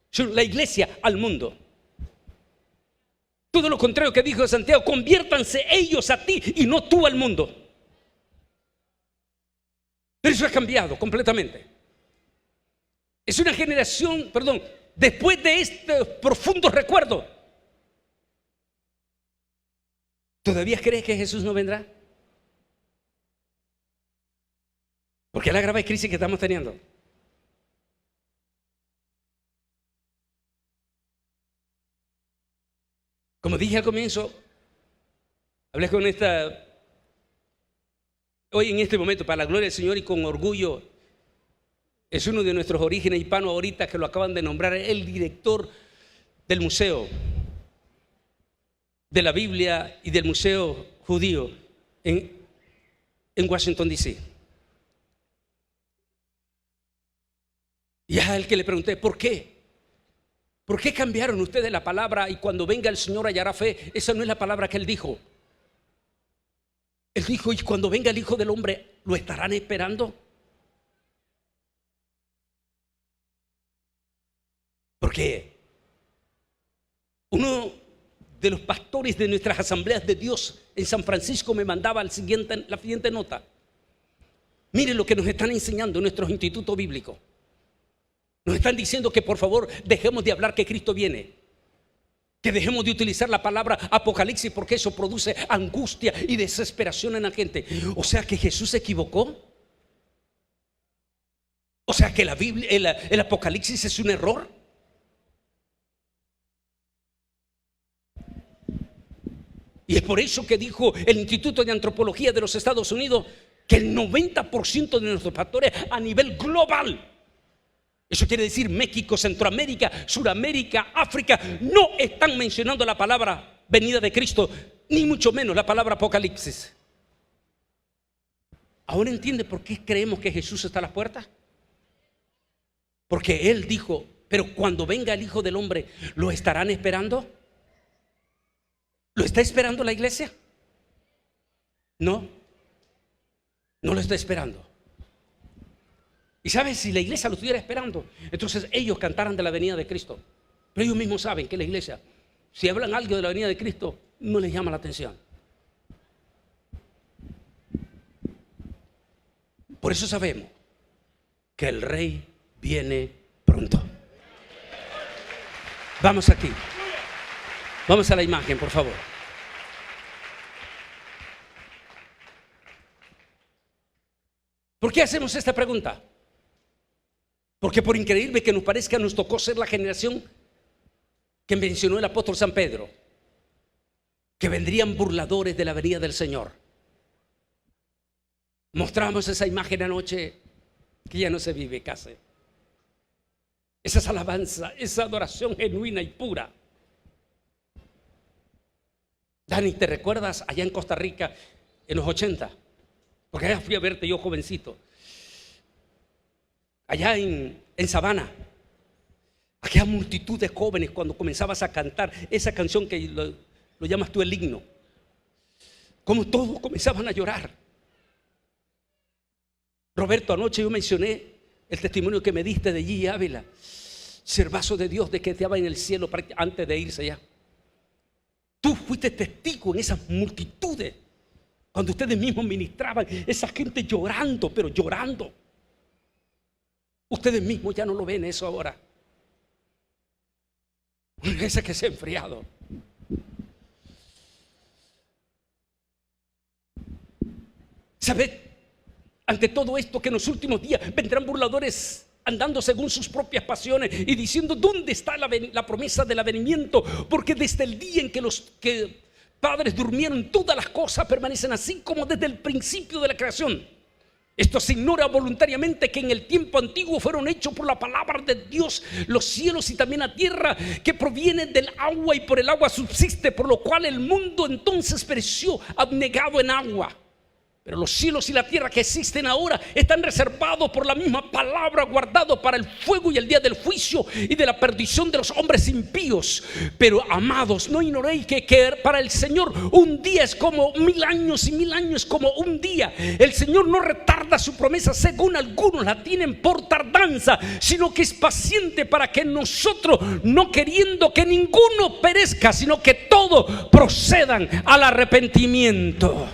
sino la iglesia al mundo. Todo lo contrario que dijo Santiago: conviértanse ellos a ti y no tú al mundo. Pero eso ha cambiado completamente. Es una generación, después de este profundo recuerdo, ¿todavía crees que Jesús no vendrá? Porque es la grave crisis que estamos teniendo. Como dije al comienzo, hablé con hoy en este momento, para la gloria del Señor y con orgullo, es uno de nuestros orígenes hispanos ahorita que lo acaban de nombrar, el director del Museo de la Biblia y del Museo Judío en Washington, D.C. Y a él que le pregunté: ¿por qué? ¿Por qué cambiaron ustedes la palabra y cuando venga el Señor hallará fe? Esa no es la palabra que él dijo. Él dijo: y cuando venga el Hijo del Hombre, ¿lo estarán esperando? Porque uno de los pastores de nuestras asambleas de Dios en San Francisco me mandaba la siguiente nota. Miren lo que nos están enseñando en nuestros institutos bíblicos. Nos están diciendo que por favor dejemos de hablar que Cristo viene. Que dejemos de utilizar la palabra apocalipsis porque eso produce angustia y desesperación en la gente. O sea que Jesús se equivocó. O sea que la Biblia, el apocalipsis es un error. Y es por eso que dijo el Instituto de Antropología de los Estados Unidos que el 90% de nuestros pastores a nivel global, eso quiere decir México, Centroamérica, Suramérica, África, no están mencionando la palabra venida de Cristo, ni mucho menos la palabra apocalipsis. ¿Ahora entiende por qué creemos que Jesús está a las puertas? Porque Él dijo, pero cuando venga el Hijo del Hombre, ¿lo estarán esperando? ¿Lo está esperando la iglesia? No, no lo está esperando. Y sabes, si la iglesia lo estuviera esperando, entonces ellos cantaran de la venida de Cristo. Pero ellos mismos saben que la iglesia, si hablan algo de la venida de Cristo, no les llama la atención. Por eso sabemos que el Rey viene pronto. Vamos aquí. Vamos a la imagen, por favor. ¿Por qué hacemos esta pregunta? Porque por increíble que nos parezca, nos tocó ser la generación que mencionó el apóstol San Pedro, que vendrían burladores de la venida del Señor. Mostramos esa imagen anoche que ya no se vive casi. Esa alabanza, esa adoración genuina y pura. Dani, ¿te recuerdas allá en Costa Rica en los 80? Porque allá fui a verte yo jovencito. Allá en Sabana, aquella multitud de jóvenes cuando comenzabas a cantar esa canción que lo llamas tú el himno, como todos comenzaban a llorar. Roberto, anoche yo mencioné el testimonio que me diste de Gigi Ávila, servazo de Dios, de que estaba en el cielo antes de irse allá. Tú fuiste testigo en esas multitudes, cuando ustedes mismos ministraban, esa gente llorando, pero llorando. Ustedes mismos ya no lo ven eso ahora. Una iglesia que se ha enfriado. ¿Sabes? Ante todo esto, que en los últimos días vendrán burladores andando según sus propias pasiones y diciendo ¿dónde está la promesa del avenimiento? Porque desde el día en que los padres durmieron, todas las cosas permanecen así como desde el principio de la creación. Esto se ignora voluntariamente que en el tiempo antiguo fueron hechos por la palabra de Dios los cielos y también la tierra, que proviene del agua y por el agua subsiste, por lo cual el mundo entonces pereció abnegado en agua. Pero los cielos y la tierra que existen ahora están reservados por la misma palabra, guardados para el fuego y el día del juicio y de la perdición de los hombres impíos. Pero amados, no ignoréis que para el Señor un día es como 1000 años y 1000 años como un día. El Señor no retarda su promesa según algunos la tienen por tardanza, sino que es paciente para que nosotros, no queriendo que ninguno perezca, sino que todos procedan al arrepentimiento.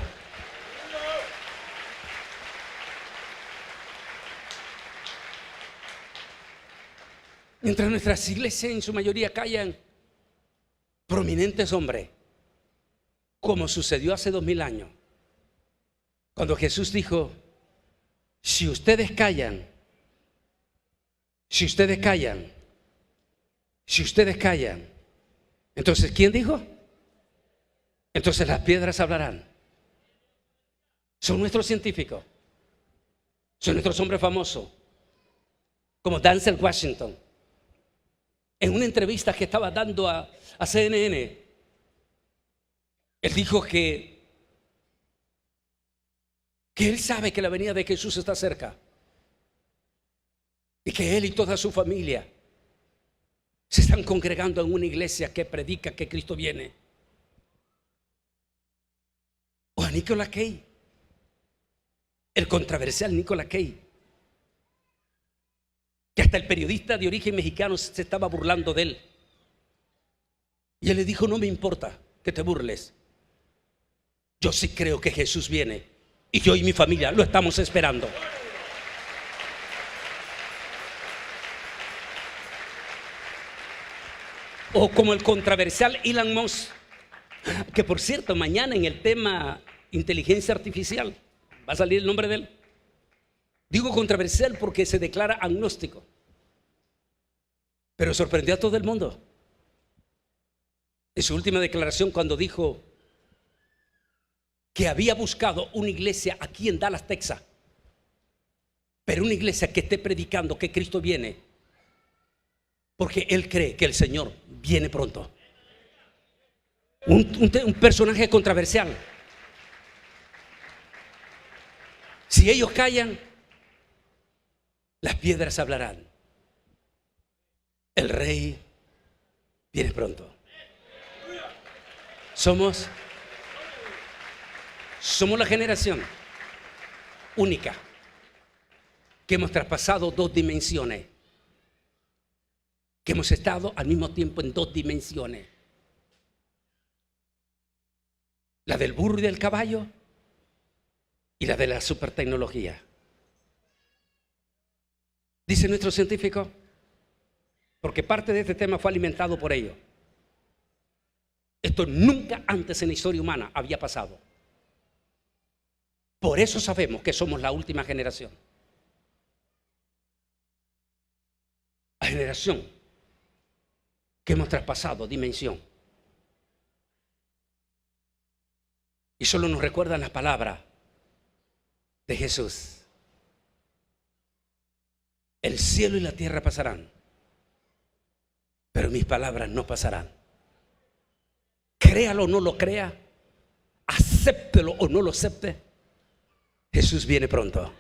Mientras nuestras iglesias en su mayoría callan prominentes hombres, como sucedió hace 2000 años, cuando Jesús dijo: si ustedes callan, entonces ¿quién dijo? Entonces las piedras hablarán. Son nuestros científicos, son nuestros hombres famosos, como Denzel Washington. En una entrevista que estaba dando a CNN, él dijo que él sabe que la venida de Jesús está cerca y que él y toda su familia se están congregando en una iglesia que predica que Cristo viene. O a Nicolas Cage, el controversial Nicolas Cage, que hasta el periodista de origen mexicano se estaba burlando de él. Y él le dijo: no me importa que te burles, yo sí creo que Jesús viene y yo y mi familia lo estamos esperando. O como el controversial Elon Musk, que por cierto, mañana en el tema inteligencia artificial va a salir el nombre de él. Digo controversial porque se declara agnóstico, pero sorprendió a todo el mundo en su última declaración cuando dijo que había buscado una iglesia aquí en Dallas, Texas, pero una iglesia que esté predicando que Cristo viene, porque él cree que el Señor viene pronto. Un personaje controversial. Si ellos callan, las piedras hablarán. El rey viene pronto. Somos la generación única que hemos traspasado 2 dimensiones, que hemos estado al mismo tiempo en 2 dimensiones. La del burro y del caballo y la de la supertecnología. Dice nuestro científico, porque parte de este tema fue alimentado por ello. Esto nunca antes en la historia humana había pasado. Por eso sabemos que somos la última generación. La generación que hemos traspasado dimensión. Y solo nos recuerdan las palabras de Jesús. El cielo y la tierra pasarán, pero mis palabras no pasarán. Créalo o no lo crea, acéptelo o no lo acepte, Jesús viene pronto.